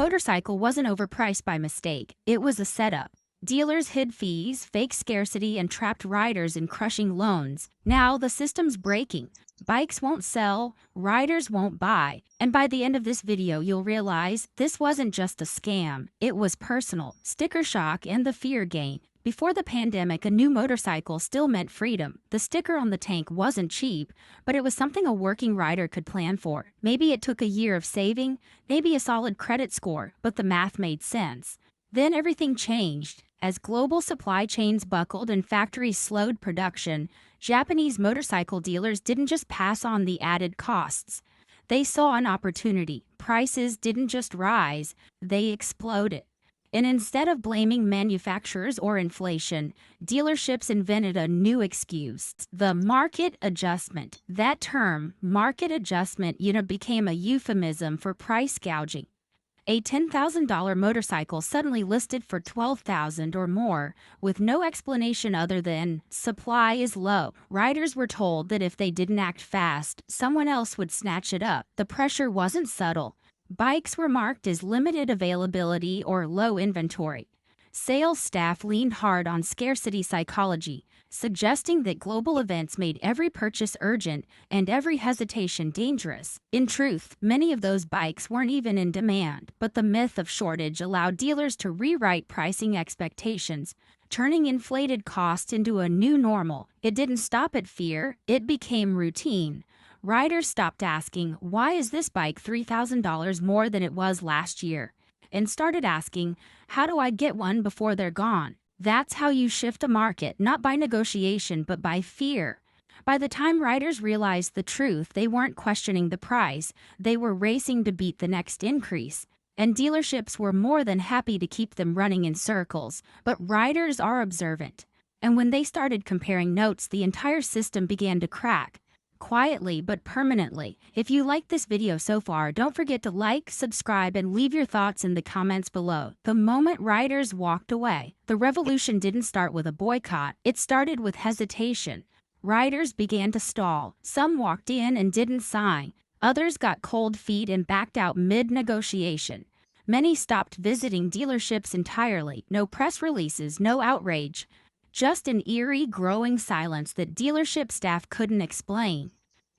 motorcycle wasn't overpriced by mistake, it was a setup. Dealers hid fees, faked scarcity, and trapped riders in crushing loans. Now the system's breaking. Bikes won't sell, riders won't buy, and by the end of this video you'll realize this wasn't just a scam, it was personal, sticker shock, and the fear gain. Before the pandemic, a new motorcycle still meant freedom. The sticker on the tank wasn't cheap, but it was something a working rider could plan for. Maybe it took a year of saving, maybe a solid credit score, but the math made sense. Then everything changed. As global supply chains buckled and factories slowed production, Japanese motorcycle dealers didn't just pass on the added costs. They saw an opportunity. Prices didn't just rise, they exploded. And instead of blaming manufacturers or inflation, dealerships invented a new excuse: the market adjustment. That term, market adjustment, became a euphemism for price gouging. A $10,000 motorcycle suddenly listed for $12,000 or more, with no explanation other than supply is low. Riders were told that if they didn't act fast, someone else would snatch it up. The pressure wasn't subtle. Bikes were marked as limited availability or low inventory. Sales staff leaned hard on scarcity psychology, suggesting that global events made every purchase urgent and every hesitation dangerous. In truth, many of those bikes weren't even in demand, but the myth of shortage allowed dealers to rewrite pricing expectations, turning inflated costs into a new normal. It didn't stop at fear, it became routine. Riders stopped asking, "Why is this bike $3,000 more than it was last year?" and started asking, "How do I get one before they're gone?" That's how you shift a market, not by negotiation, but by fear. By the time riders realized the truth, they weren't questioning the price, they were racing to beat the next increase. And dealerships were more than happy to keep them running in circles, but riders are observant. And when they started comparing notes, the entire system began to crack. Quietly but permanently. If you liked this video so far, don't forget to like, subscribe, and leave your thoughts in the comments below. The moment riders walked away, the revolution didn't start with a boycott, it started with hesitation. Riders began to stall. Some walked in and didn't sign. Others got cold feet and backed out mid-negotiation. Many stopped visiting dealerships entirely. No press releases, no outrage. Just an eerie, growing silence that dealership staff couldn't explain.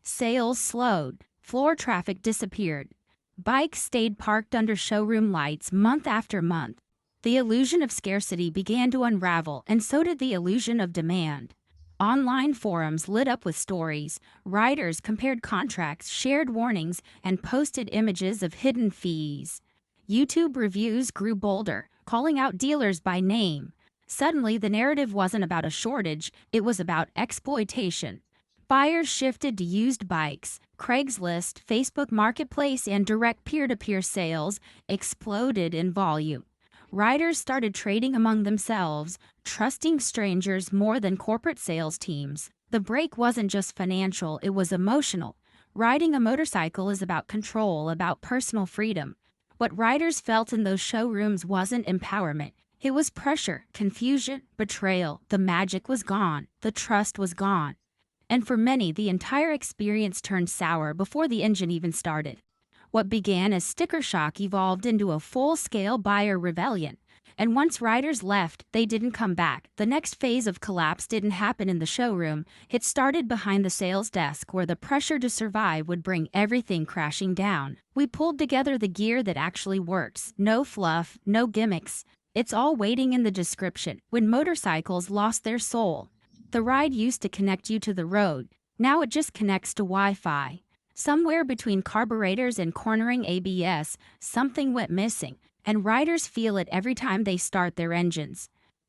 Sales slowed. Floor traffic disappeared. Bikes stayed parked under showroom lights month after month. The illusion of scarcity began to unravel, and so did the illusion of demand. Online forums lit up with stories. Riders compared contracts, shared warnings, and posted images of hidden fees. YouTube reviews grew bolder, calling out dealers by name. Suddenly, the narrative wasn't about a shortage, it was about exploitation. Buyers shifted to used bikes. Craigslist, Facebook Marketplace, and direct peer-to-peer sales exploded in volume. Riders started trading among themselves, trusting strangers more than corporate sales teams. The break wasn't just financial, it was emotional. Riding a motorcycle is about control, about personal freedom. What riders felt in those showrooms wasn't empowerment. It was pressure, confusion, betrayal. The magic was gone. The trust was gone. And for many, the entire experience turned sour before the engine even started. What began as sticker shock evolved into a full-scale buyer rebellion. And once riders left, they didn't come back. The next phase of collapse didn't happen in the showroom. It started behind the sales desk, where the pressure to survive would bring everything crashing down. We pulled together the gear that actually works. No fluff, no gimmicks. It's all waiting in the description. When motorcycles lost their soul, the ride used to connect you to the road. Now it just connects to Wi-Fi. Somewhere between carburetors and cornering ABS, something went missing, and riders feel it every time they start their engines.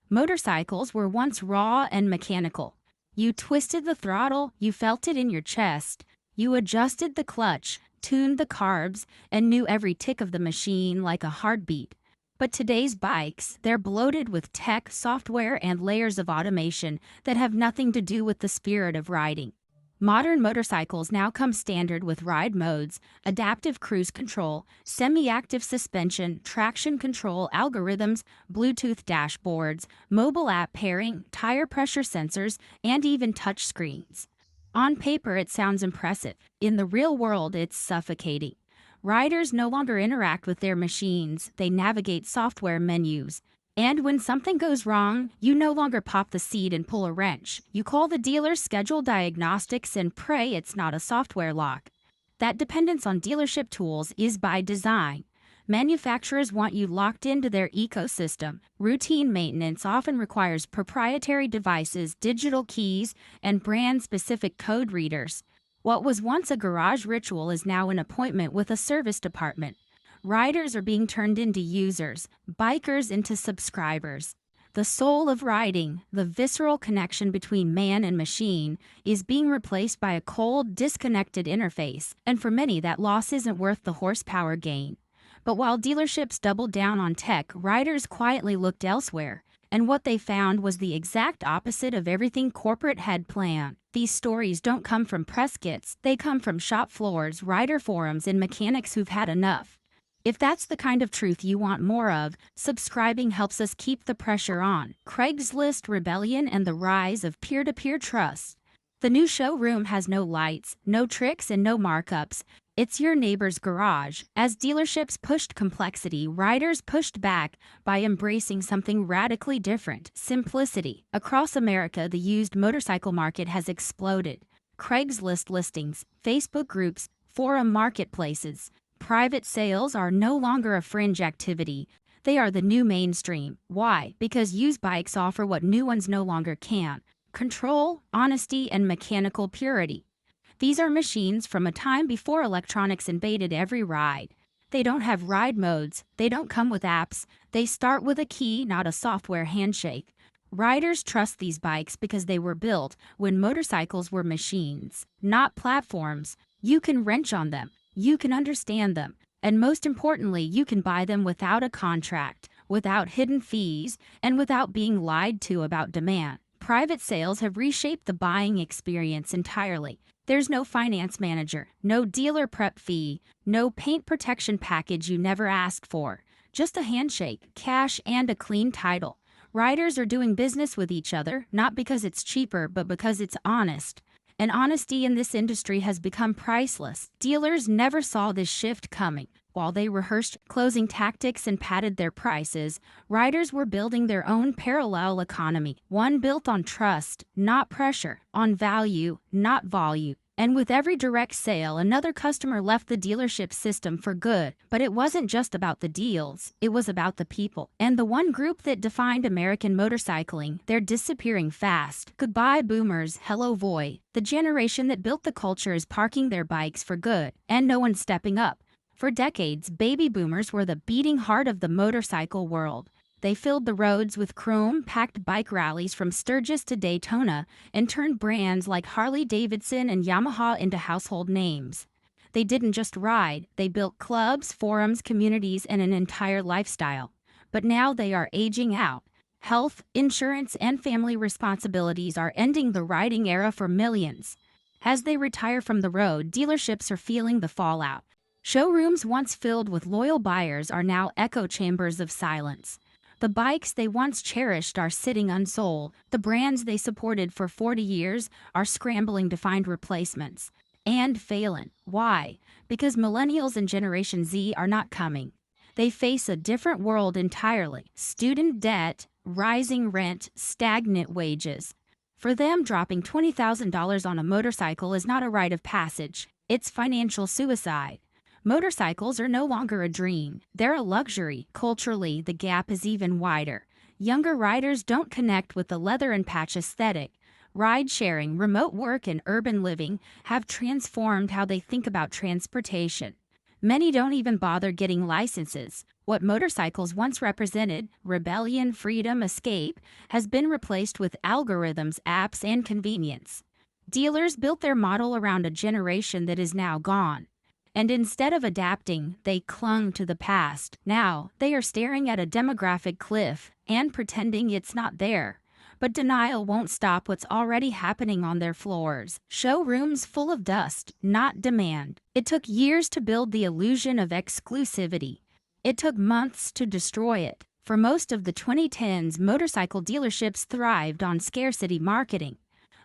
Motorcycles were once raw and mechanical. You twisted the throttle, you felt it in your chest. You adjusted the clutch, tuned the carbs, and knew every tick of the machine like a heartbeat. But today's bikes, they're bloated with tech, software, and layers of automation that have nothing to do with the spirit of riding. Modern motorcycles now come standard with ride modes, adaptive cruise control, semi-active suspension, traction control algorithms, Bluetooth dashboards, mobile app pairing, tire pressure sensors, and even touchscreens. On paper, it sounds impressive. In the real world, it's suffocating. Riders no longer interact with their machines, they navigate software menus. And when something goes wrong, you no longer pop the seat and pull a wrench. You call the dealer, schedule diagnostics, and pray it's not a software lock. That dependence on dealership tools is by design. Manufacturers want you locked into their ecosystem. Routine maintenance often requires proprietary devices, digital keys, and brand-specific code readers. What was once a garage ritual is now an appointment with a service department. Riders are being turned into users, bikers into subscribers. The soul of riding, the visceral connection between man and machine, is being replaced by a cold, disconnected interface, and for many that loss isn't worth the horsepower gain. But while dealerships doubled down on tech, riders quietly looked elsewhere, and what they found was the exact opposite of everything corporate had planned. These stories don't come from press kits, they come from shop floors, rider forums, and mechanics who've had enough. If that's the kind of truth you want more of, subscribing helps us keep the pressure on. Craigslist rebellion and the rise of peer-to-peer trust. The new showroom has no lights, no tricks, and no markups. It's your neighbor's garage. As dealerships pushed complexity, riders pushed back by embracing something radically different: simplicity. Across America, the used motorcycle market has exploded. Craigslist listings, Facebook groups, forum marketplaces. Private sales are no longer a fringe activity. They are the new mainstream. Why? Because used bikes offer what new ones no longer can: control, honesty, and mechanical purity. These are machines from a time before electronics invaded every ride. They don't have ride modes, they don't come with apps, they start with a key, not a software handshake. Riders trust these bikes because they were built when motorcycles were machines, not platforms. You can wrench on them, you can understand them, and most importantly, you can buy them without a contract, without hidden fees, and without being lied to about demand. Private sales have reshaped the buying experience entirely. There's no finance manager, no dealer prep fee, no paint protection package you never asked for. Just a handshake, cash, and a clean title. Riders are doing business with each other, not because it's cheaper, but because it's honest. And honesty in this industry has become priceless. Dealers never saw this shift coming. While they rehearsed closing tactics and padded their prices, riders were building their own parallel economy, one built on trust, not pressure, on value, not volume. And with every direct sale, another customer left the dealership system for good. But it wasn't just about the deals, it was about the people. And the one group that defined American motorcycling, they're disappearing fast. Goodbye boomers, hello void. The generation that built the culture is parking their bikes for good, and no one's stepping up. For decades, baby boomers were the beating heart of the motorcycle world. They filled the roads with chrome-packed bike rallies from Sturgis to Daytona and turned brands like Harley-Davidson and Yamaha into household names. They didn't just ride, they built clubs, forums, communities, and an entire lifestyle. But now they are aging out. Health, insurance, and family responsibilities are ending the riding era for millions. As they retire from the road, dealerships are feeling the fallout. Showrooms once filled with loyal buyers are now echo chambers of silence. The bikes they once cherished are sitting unsold. The brands they supported for 40 years are scrambling to find replacements. And failing. Why? Because millennials and Generation Z are not coming. They face a different world entirely. Student debt, rising rent, stagnant wages. For them, dropping $20,000 on a motorcycle is not a rite of passage. It's financial suicide. Motorcycles are no longer a dream. They're a luxury. Culturally, the gap is even wider. Younger riders don't connect with the leather and patch aesthetic. Ride-sharing, remote work, and urban living have transformed how they think about transportation. Many don't even bother getting licenses. What motorcycles once represented, rebellion, freedom, escape, has been replaced with algorithms, apps, and convenience. Dealers built their model around a generation that is now gone. And instead of adapting, they clung to the past. Now, they are staring at a demographic cliff and pretending it's not there. But denial won't stop what's already happening on their floors. Showrooms full of dust, not demand. It took years to build the illusion of exclusivity. It took months to destroy it. For most of the 2010s, motorcycle dealerships thrived on scarcity marketing.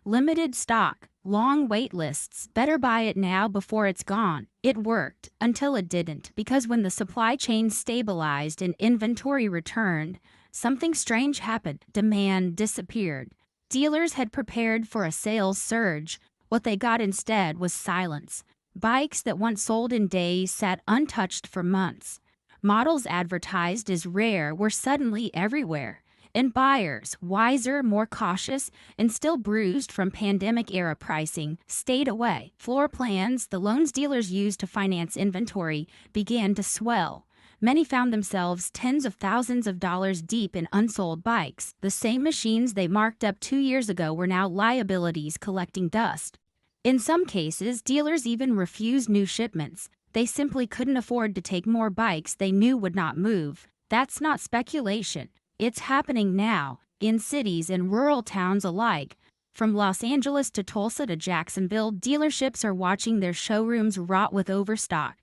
Limited stock, long wait lists, better buy it now before it's gone. It worked, until it didn't, because when the supply chain stabilized and inventory returned, something strange happened. Demand disappeared. Dealers had prepared for a sales surge. What they got instead was silence. Bikes that once sold in days sat untouched for months. Models advertised as rare were suddenly everywhere. And buyers, wiser, more cautious, and still bruised from pandemic-era pricing, stayed away. Floor plans, the loans dealers used to finance inventory, began to swell. Many found themselves tens of thousands of dollars deep in unsold bikes. The same machines they marked up 2 years ago were now liabilities collecting dust. In some cases, dealers even refused new shipments. They simply couldn't afford to take more bikes they knew would not move. That's not speculation. It's happening now, in cities and rural towns alike. From Los Angeles to Tulsa to Jacksonville, dealerships are watching their showrooms rot with overstock.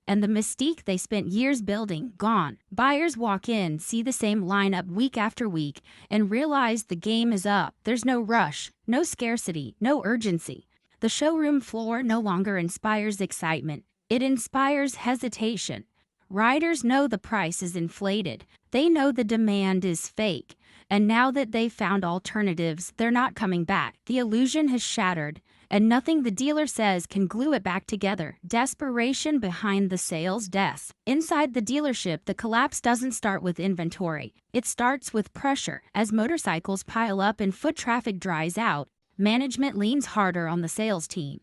And the mystique they spent years building, gone. Buyers walk in, see the same lineup week after week, and realize the game is up. There's no rush, no scarcity, no urgency. The showroom floor no longer inspires excitement. It inspires hesitation. Riders know the price is inflated. They know the demand is fake. And now that they've found alternatives, they're not coming back. The illusion has shattered, and nothing the dealer says can glue it back together. Desperation behind the sales desk. Inside the dealership, the collapse doesn't start with inventory. It starts with pressure. As motorcycles pile up and foot traffic dries out, management leans harder on the sales team.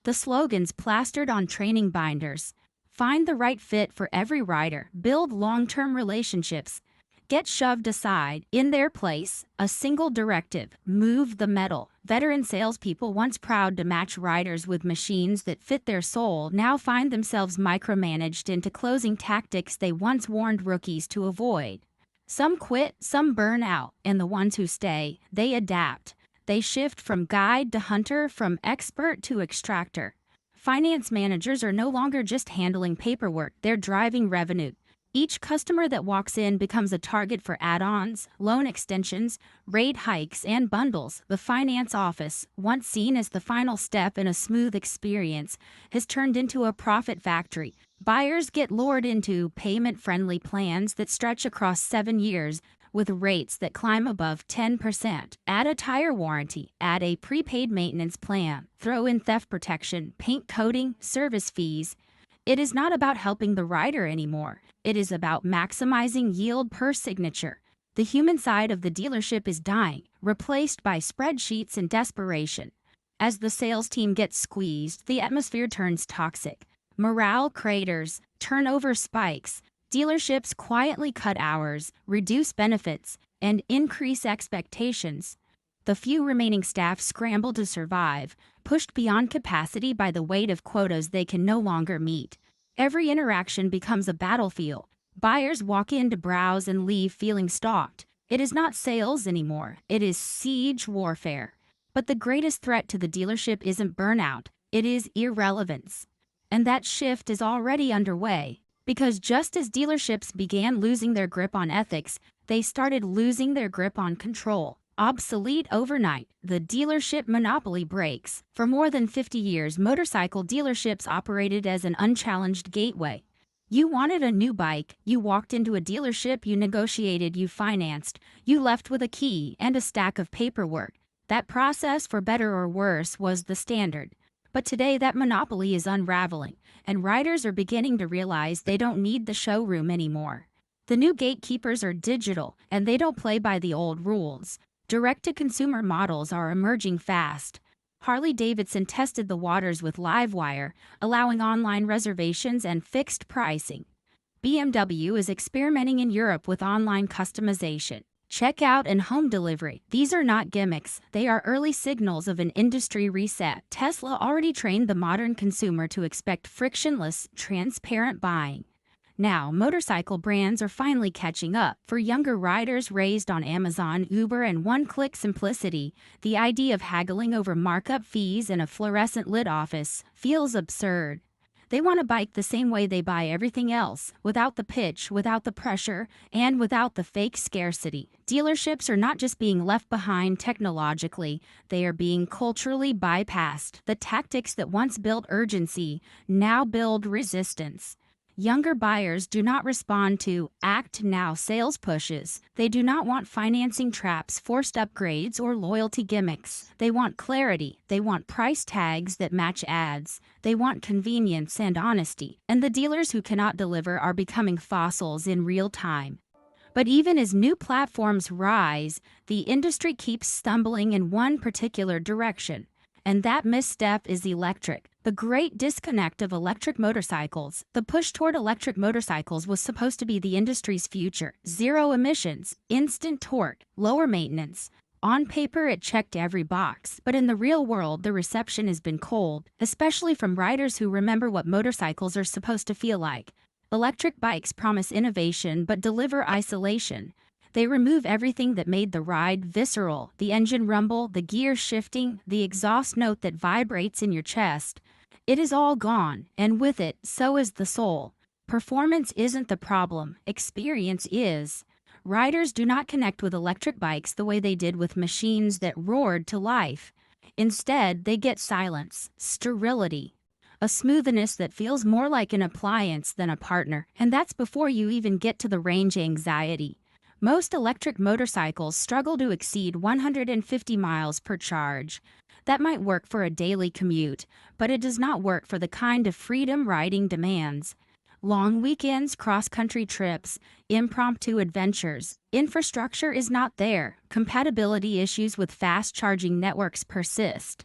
The slogans plastered on training binders: find the right fit for every rider, build long-term relationships, get shoved aside. In their place, a single directive: move the metal. Veteran salespeople, once proud to match riders with machines that fit their soul, now find themselves micromanaged into closing tactics they once warned rookies to avoid. Some quit, some burn out, and the ones who stay, they adapt. They shift from guide to hunter, from expert to extractor. Finance managers are no longer just handling paperwork, they're driving revenue. Each customer that walks in becomes a target for add-ons, loan extensions, rate hikes, and bundles. The finance office, once seen as the final step in a smooth experience, has turned into a profit factory. Buyers get lured into payment-friendly plans that stretch across 7 years, with rates that climb above 10%. Add a tire warranty, add a prepaid maintenance plan, throw in theft protection, paint coating, service fees. It is not about helping the rider anymore. It is about maximizing yield per signature. The human side of the dealership is dying, replaced by spreadsheets and desperation. As the sales team gets squeezed, the atmosphere turns toxic. Morale craters, turnover spikes. Dealerships quietly cut hours, reduce benefits, and increase expectations. The few remaining staff scramble to survive, pushed beyond capacity by the weight of quotas they can no longer meet. Every interaction becomes a battlefield. Buyers walk in to browse and leave feeling stalked. It is not sales anymore, it is siege warfare. But the greatest threat to the dealership isn't burnout, it is irrelevance. And that shift is already underway. Because just as dealerships began losing their grip on ethics, they started losing their grip on control. Obsolete overnight, the dealership monopoly breaks. For more than 50 years, motorcycle dealerships operated as an unchallenged gateway. You wanted a new bike, you walked into a dealership, you negotiated, you financed, you left with a key and a stack of paperwork. That process, for better or worse, was the standard. But today that monopoly is unraveling, and riders are beginning to realize they don't need the showroom anymore. The new gatekeepers are digital, and they don't play by the old rules. Direct-to-consumer models are emerging fast. Harley-Davidson tested the waters with Livewire, allowing online reservations and fixed pricing. BMW is experimenting in Europe with online customization, checkout, and home delivery. These are not gimmicks, they are early signals of an industry reset. Tesla already trained the modern consumer to expect frictionless, transparent buying. Now, motorcycle brands are finally catching up. For younger riders raised on Amazon, Uber, and one-click simplicity, the idea of haggling over markup fees in a fluorescent lit office feels absurd. They want a bike the same way they buy everything else, without the pitch, without the pressure, and without the fake scarcity. Dealerships are not just being left behind technologically, they are being culturally bypassed. The tactics that once built urgency now build resistance. Younger buyers do not respond to act now sales pushes. They do not want financing traps, forced upgrades, or loyalty gimmicks. They want clarity. They want price tags that match ads. They want convenience and honesty. And the dealers who cannot deliver are becoming fossils in real time. But even as new platforms rise, the industry keeps stumbling in one particular direction. And that misstep is electric. The great disconnect of electric motorcycles. The push toward electric motorcycles was supposed to be the industry's future. Zero emissions, instant torque, lower maintenance. On paper, it checked every box, but in the real world, the reception has been cold, especially from riders who remember what motorcycles are supposed to feel like. Electric bikes promise innovation but deliver isolation. They remove everything that made the ride visceral, the engine rumble, the gear shifting, the exhaust note that vibrates in your chest. It is all gone, and with it, so is the soul. Performance isn't the problem, experience is. Riders do not connect with electric bikes the way they did with machines that roared to life. Instead, they get silence, sterility, a smoothness that feels more like an appliance than a partner, and that's before you even get to the range anxiety. Most electric motorcycles struggle to exceed 150 miles per charge. That might work for a daily commute, but it does not work for the kind of freedom riding demands. Long weekends, cross-country trips, impromptu adventures. Infrastructure is not there. Compatibility issues with fast-charging networks persist.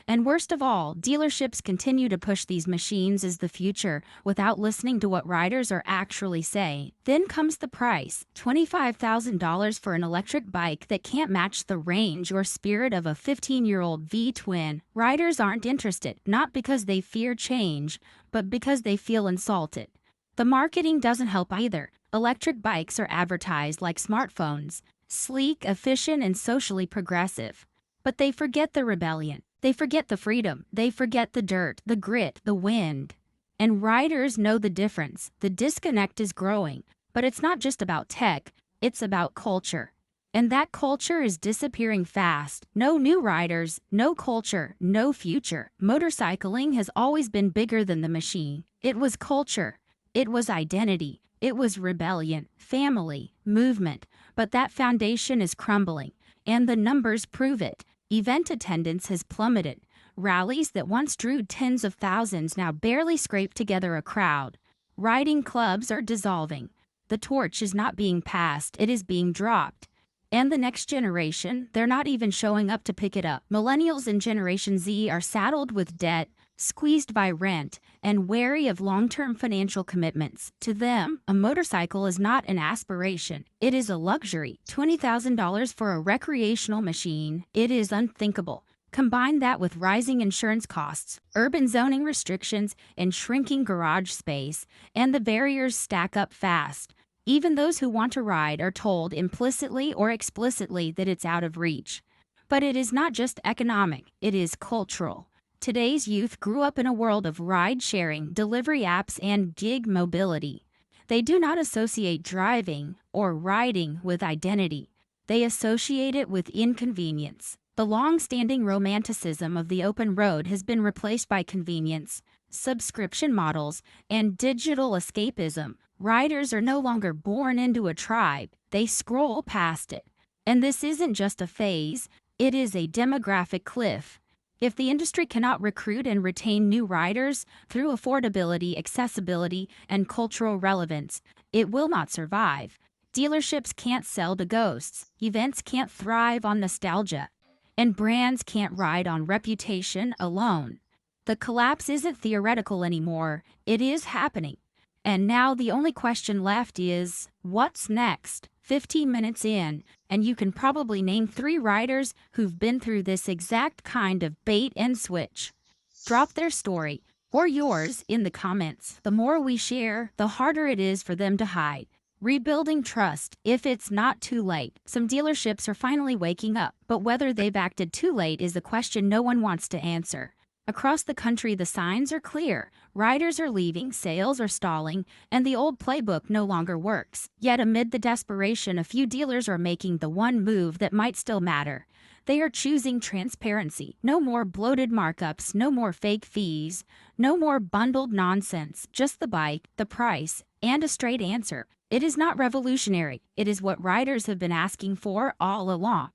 And worst of all, dealerships continue to push these machines as the future without listening to what riders are actually saying. Then comes the price, $25,000 for an electric bike that can't match the range or spirit of a 15-year-old V-twin. Riders aren't interested, not because they fear change, but because they feel insulted. The marketing doesn't help either. Electric bikes are advertised like smartphones, sleek, efficient, and socially progressive. But they forget the rebellion. They forget the freedom. They forget the dirt, the grit, the wind. And riders know the difference. The disconnect is growing. But it's not just about tech. It's about culture. And that culture is disappearing fast. No new riders, no culture, no future. Motorcycling has always been bigger than the machine. It was culture. It was identity. It was rebellion, family, movement. But that foundation is crumbling. And the numbers prove it. Event attendance has plummeted. Rallies that once drew tens of thousands now barely scrape together a crowd. Riding clubs are dissolving. The torch is not being passed, it is being dropped. And the next generation, they're not even showing up to pick it up. Millennials and Generation Z are saddled with debt, squeezed by rent, and wary of long-term financial commitments. To them, a motorcycle is not an aspiration. It is a luxury. $20,000 for a recreational machine. It is unthinkable. Combine that with rising insurance costs, urban zoning restrictions, and shrinking garage space, and the barriers stack up fast. Even those who want to ride are told implicitly or explicitly that it's out of reach. But it is not just economic, it is cultural. Today's youth grew up in a world of ride-sharing, delivery apps, and gig mobility. They do not associate driving or riding with identity. They associate it with inconvenience. The long-standing romanticism of the open road has been replaced by convenience, subscription models, and digital escapism. Riders are no longer born into a tribe. They scroll past it. And this isn't just a phase, it is a demographic cliff. If the industry cannot recruit and retain new riders through affordability, accessibility, and cultural relevance, it will not survive. Dealerships can't sell to ghosts, events can't thrive on nostalgia, and brands can't ride on reputation alone. The collapse isn't theoretical anymore, it is happening. And now the only question left is, what's next? 15 minutes in, and you can probably name 3 riders who've been through this exact kind of bait and switch. Drop their story, or yours, in the comments. The more we share, the harder it is for them to hide. Rebuilding trust, if it's not too late. Some dealerships are finally waking up, but whether they've acted too late is a question no one wants to answer. Across the country, the signs are clear. Riders are leaving, sales are stalling, and the old playbook no longer works. Yet, amid the desperation, a few dealers are making the one move that might still matter. They are choosing transparency. No more bloated markups, no more fake fees, no more bundled nonsense, just the bike, the price, and a straight answer. It is not revolutionary. It is what riders have been asking for all along.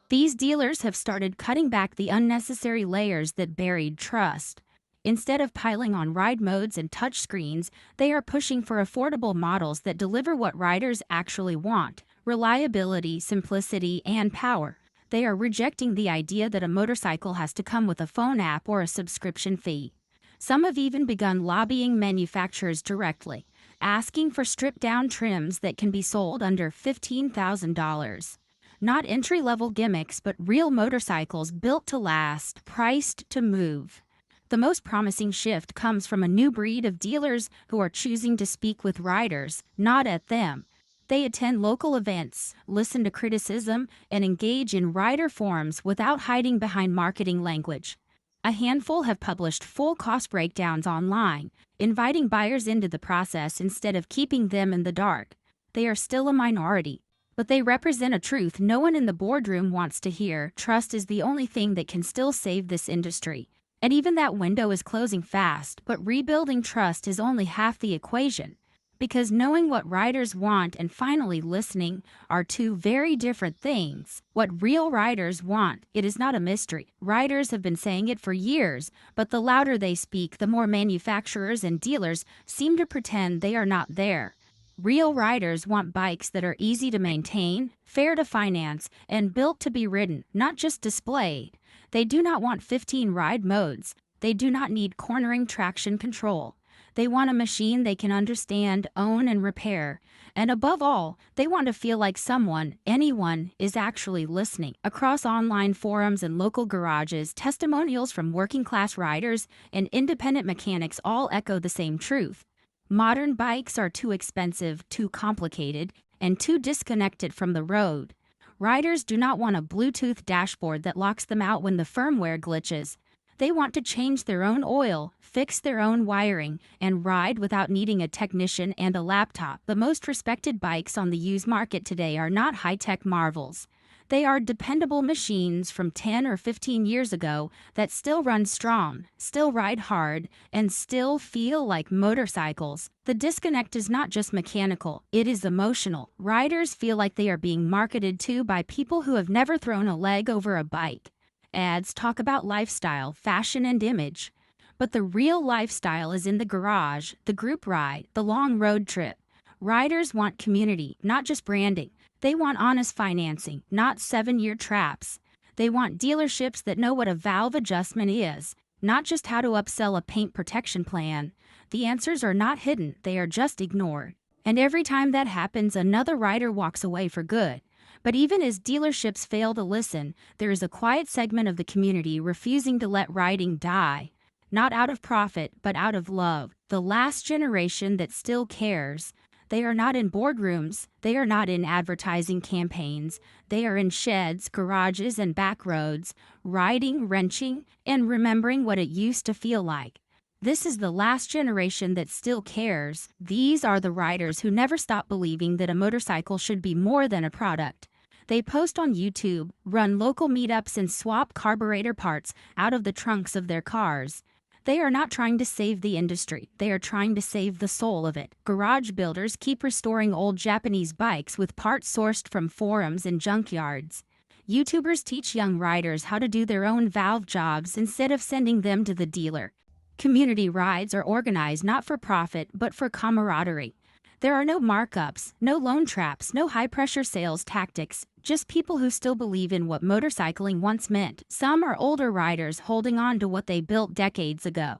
These dealers have started cutting back the unnecessary layers that buried trust. Instead of piling on ride modes and touchscreens, they are pushing for affordable models that deliver what riders actually want: reliability, simplicity, and power. They are rejecting the idea that a motorcycle has to come with a phone app or a subscription fee. Some have even begun lobbying manufacturers directly, asking for stripped-down trims that can be sold under $15,000. Not entry-level gimmicks, but real motorcycles built to last, priced to move. The most promising shift comes from a new breed of dealers who are choosing to speak with riders, not at them. They attend local events, listen to criticism, and engage in rider forums without hiding behind marketing language. A handful have published full cost breakdowns online, inviting buyers into the process instead of keeping them in the dark. They are still a minority, but they represent a truth no one in the boardroom wants to hear. Trust is the only thing that can still save this industry. And even that window is closing fast, but rebuilding trust is only half the equation. Because knowing what riders want and finally listening are two very different things. What real riders want, it is not a mystery. Riders have been saying it for years, but the louder they speak, the more manufacturers and dealers seem to pretend they are not there. Real riders want bikes that are easy to maintain, fair to finance, and built to be ridden, not just displayed. They do not want 15 ride modes. They do not need cornering traction control. They want a machine they can understand, own, and repair. And above all, they want to feel like someone, anyone, is actually listening. Across online forums and local garages, testimonials from working-class riders and independent mechanics all echo the same truth. Modern bikes are too expensive, too complicated, and too disconnected from the road. Riders do not want a Bluetooth dashboard that locks them out when the firmware glitches. They want to change their own oil, fix their own wiring, and ride without needing a technician and a laptop. The most respected bikes on the used market today are not high-tech marvels. They are dependable machines from 10 or 15 years ago that still run strong, still ride hard, and still feel like motorcycles. The disconnect is not just mechanical, it is emotional. Riders feel like they are being marketed to by people who have never thrown a leg over a bike. Ads talk about lifestyle, fashion, and image. But the real lifestyle is in the garage, the group ride, the long road trip. Riders want community, not just branding. They want honest financing, not 7-year traps. They want dealerships that know what a valve adjustment is, not just how to upsell a paint protection plan. The answers are not hidden, they are just ignored. And every time that happens, another rider walks away for good. But even as dealerships fail to listen, there is a quiet segment of the community refusing to let riding die. Not out of profit, but out of love. The last generation that still cares. They are not in boardrooms. They are not in advertising campaigns. They are in sheds, garages, and back roads, riding, wrenching, and remembering what it used to feel like. This is the last generation that still cares. These are the riders who never stop believing that a motorcycle should be more than a product. They post on YouTube, run local meetups, and swap carburetor parts out of the trunks of their cars. They are not trying to save the industry. They are trying to save the soul of it. Garage builders keep restoring old Japanese bikes with parts sourced from forums and junkyards. YouTubers teach young riders how to do their own valve jobs instead of sending them to the dealer. Community rides are organized not for profit, but for camaraderie. There are no markups, no loan traps, no high-pressure sales tactics, just people who still believe in what motorcycling once meant. Some are older riders holding on to what they built decades ago.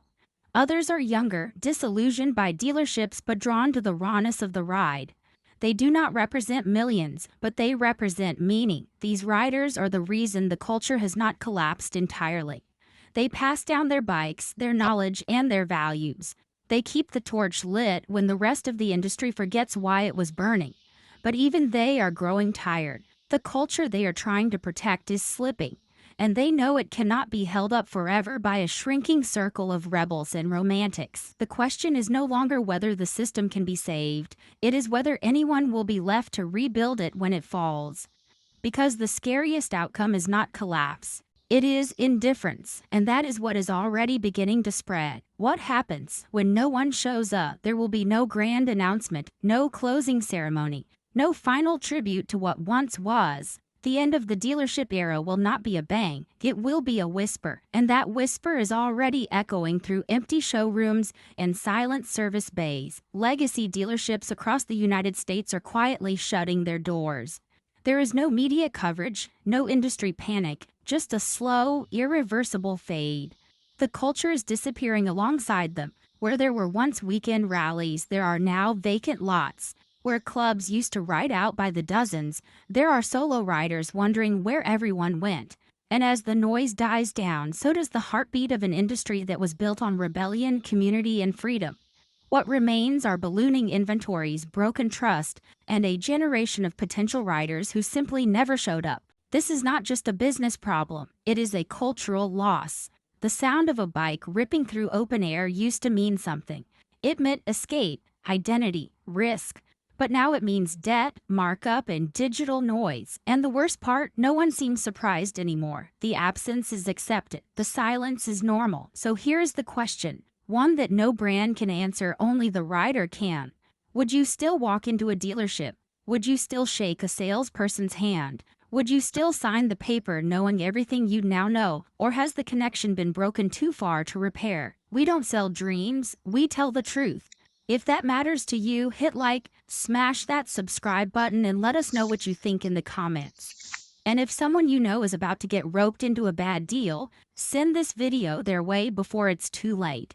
Others are younger, disillusioned by dealerships but drawn to the rawness of the ride. They do not represent millions, but they represent meaning. These riders are the reason the culture has not collapsed entirely. They pass down their bikes, their knowledge, and their values. They keep the torch lit when the rest of the industry forgets why it was burning. But even they are growing tired. The culture they are trying to protect is slipping. and they know it cannot be held up forever by a shrinking circle of rebels and romantics. The question is no longer whether the system can be saved, it is whether anyone will be left to rebuild it when it falls. Because the scariest outcome is not collapse. It is indifference, and that is what is already beginning to spread. What happens when no one shows up? There will be no grand announcement, no closing ceremony, no final tribute to what once was. The end of the dealership era will not be a bang, it will be a whisper, and that whisper is already echoing through empty showrooms and silent service bays. Legacy dealerships across the United States are quietly shutting their doors. There is no media coverage, no industry panic, just a slow, irreversible fade. The culture is disappearing alongside them. Where there were once weekend rallies, there are now vacant lots. Where clubs used to ride out by the dozens, there are solo riders wondering where everyone went. And as the noise dies down, so does the heartbeat of an industry that was built on rebellion, community, and freedom. What remains are ballooning inventories, broken trust, and a generation of potential riders who simply never showed up. This is not just a business problem, it is a cultural loss. The sound of a bike ripping through open air used to mean something. It meant escape, identity, risk. But now it means debt, markup, and digital noise. And the worst part, no one seems surprised anymore. The absence is accepted. The silence is normal. So here's the question. One that no brand can answer, only the rider can. Would you still walk into a dealership? Would you still shake a salesperson's hand? Would you still sign the paper knowing everything you now know? Or has the connection been broken too far to repair? We don't sell dreams, we tell the truth. If that matters to you, hit like, smash that subscribe button, and let us know what you think in the comments. And if someone you know is about to get roped into a bad deal, send this video their way before it's too late.